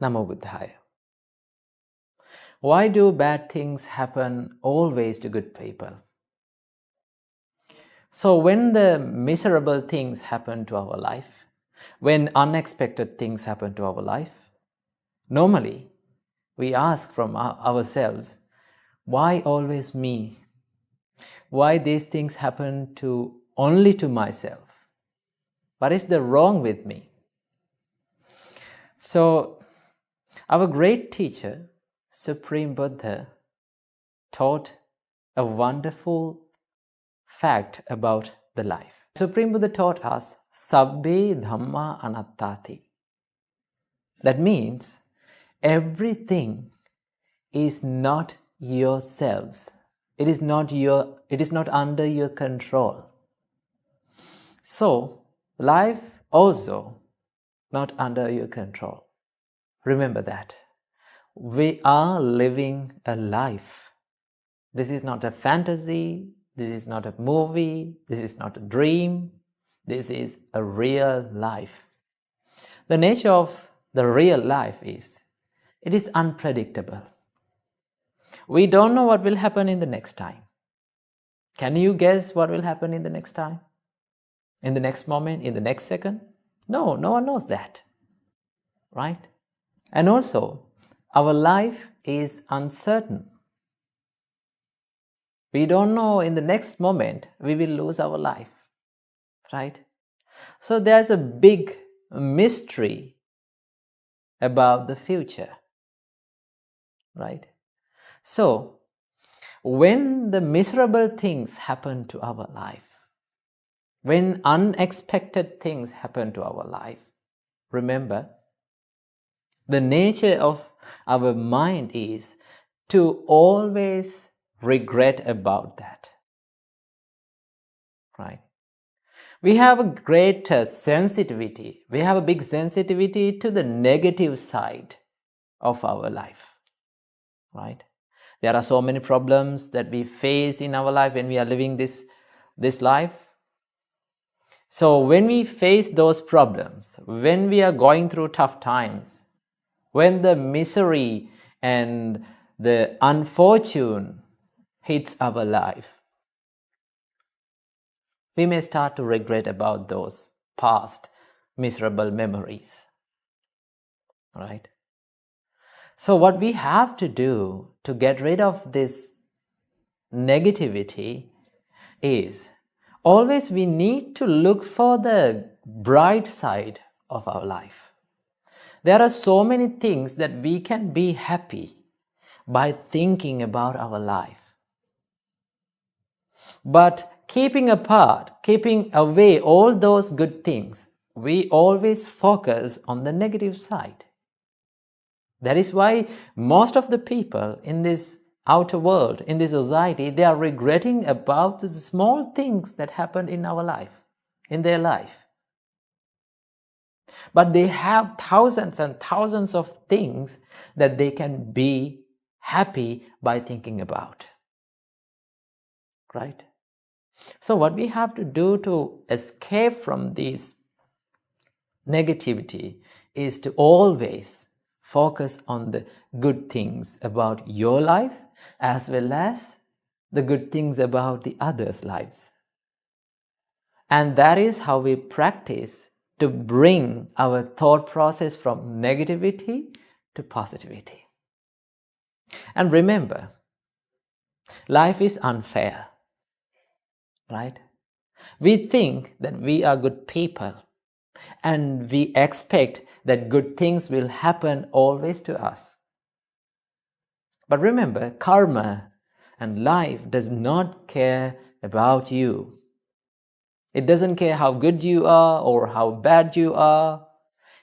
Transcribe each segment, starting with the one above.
Namo Buddhaya. Why do bad things happen always to good people? So when the miserable things happen to our life, when unexpected things happen to our life, normally we ask from ourselves, why always me? Why these things happen only to myself? What is the wrong with me? So our great teacher, Supreme Buddha, taught a wonderful fact about the life. Supreme Buddha taught us Sabbe Dhamma Anatta. That means everything is not yourselves. It is not under your control. So life also not under your control. Remember that. We are living a life. This is not a fantasy. This is not a movie. This is not a dream. This is a real life. The nature of the real life is, it is unpredictable. We don't know what will happen in the next time. Can you guess what will happen in the next time? In the next moment? In the next second? No, no one knows that. Right? And also, our life is uncertain. We don't know in the next moment we will lose our life. Right? So there's a big mystery about the future. Right? So, when the miserable things happen to our life, when unexpected things happen to our life, remember, the nature of our mind is to always regret about that. Right? We have a great sensitivity. We have a big sensitivity to the negative side of our life. Right? There are so many problems that we face in our life when we are living this life. So when we face those problems, when we are going through tough times, when the misery and the unfortune hits our life, we may start to regret about those past miserable memories. Right? So what we have to do to get rid of this negativity is always we need to look for the bright side of our life. There are so many things that we can be happy by thinking about our life. But keeping away all those good things, we always focus on the negative side. That is why most of the people in this outer world, in this society, they are regretting about the small things that happened in our life, in their life. But they have thousands and thousands of things that they can be happy by thinking about. Right? So what we have to do to escape from this negativity is to always focus on the good things about your life as well as the good things about the others' lives. And that is how we practice to bring our thought process from negativity to positivity. And remember, life is unfair. Right? We think that we are good people and we expect that good things will happen always to us. But remember, karma and life does not care about you. It doesn't care how good you are or how bad you are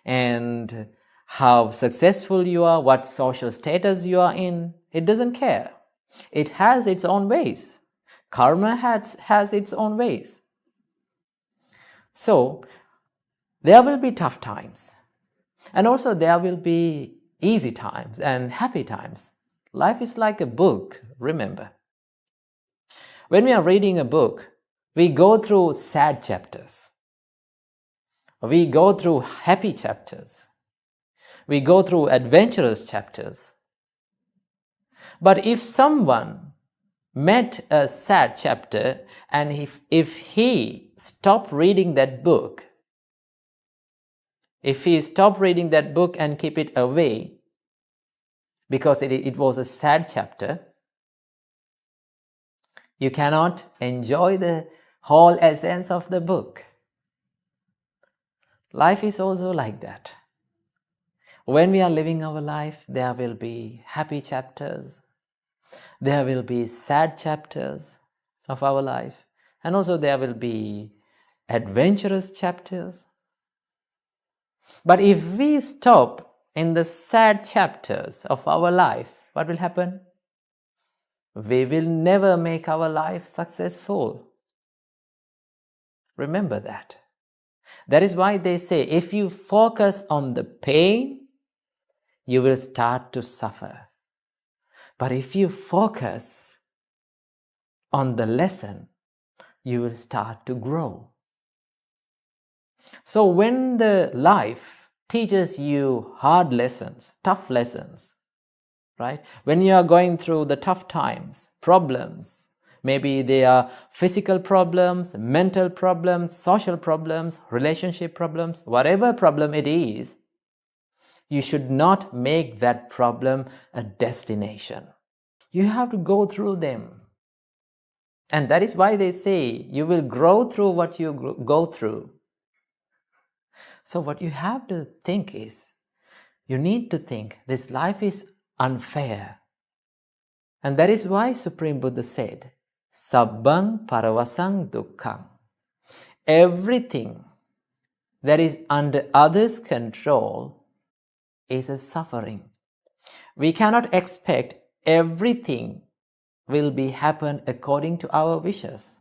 and how successful you are, what social status you are in. It doesn't care. It has its own ways. Karma has its own ways. So, there will be tough times. And also there will be easy times and happy times. Life is like a book, remember. When we are reading a book, we go through sad chapters. We go through happy chapters. We go through adventurous chapters. But if someone met a sad chapter and if he stopped reading that book, if he stopped reading that book and keep it away because it was a sad chapter, you cannot enjoy the whole essence of the book. Life is also like that. When we are living our life, there will be happy chapters, there will be sad chapters of our life, and also there will be adventurous chapters. But if we stop in the sad chapters of our life, what will happen? We will never make our life successful. Remember that. That is why they say, if you focus on the pain, you will start to suffer. But if you focus on the lesson, you will start to grow. So when the life teaches you hard lessons, tough lessons, right? When you are going through the tough times, problems, maybe they are physical problems, mental problems, social problems, relationship problems, whatever problem it is, you should not make that problem a destination. You have to go through them. And that is why they say you will grow through what you go through. So what you have to think is, you need to think this life is unfair. And that is why Supreme Buddha said, Sabbang paravasang dukkhang. Everything that is under others' control is a suffering. We cannot expect everything will be happen according to our wishes,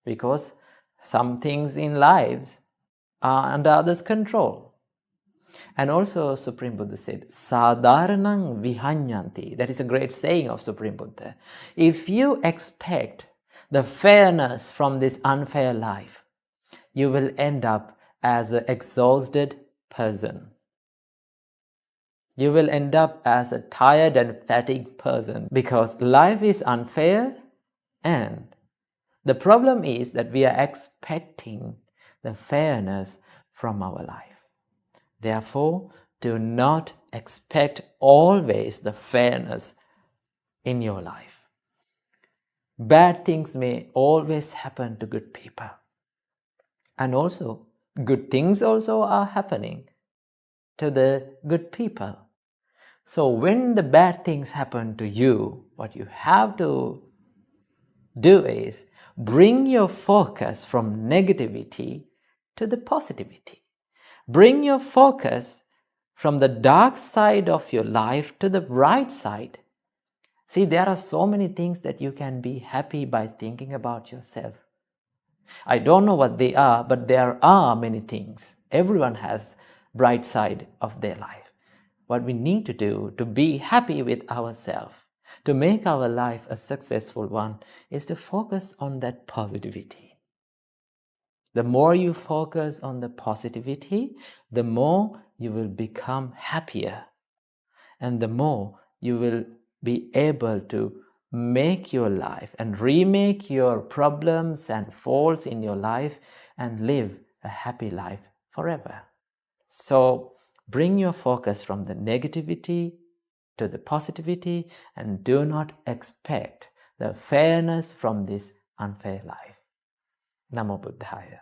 because some things in lives are under others' control. And also Supreme Buddha said, Sadharanang vihanyanti. That is a great saying of Supreme Buddha. If you expect the fairness from this unfair life, you will end up as an exhausted person. You will end up as a tired and fatigued person, because life is unfair, and the problem is that we are expecting the fairness from our life. Therefore, do not expect always the fairness in your life. Bad things may always happen to good people. And also, good things also are happening to the good people. So when the bad things happen to you, what you have to do is bring your focus from negativity to the positivity. Bring your focus from the dark side of your life to the bright side. See, there are so many things that you can be happy by thinking about yourself. I don't know what they are, but there are many things. Everyone has bright side of their life. What we need to do to be happy with ourselves, to make our life a successful one, is to focus on that positivity. The more you focus on the positivity, the more you will become happier, and the more you will be able to make your life and remake your problems and faults in your life and live a happy life forever. So bring your focus from the negativity to the positivity, and do not expect the fairness from this unfair life. Namo Buddhaya.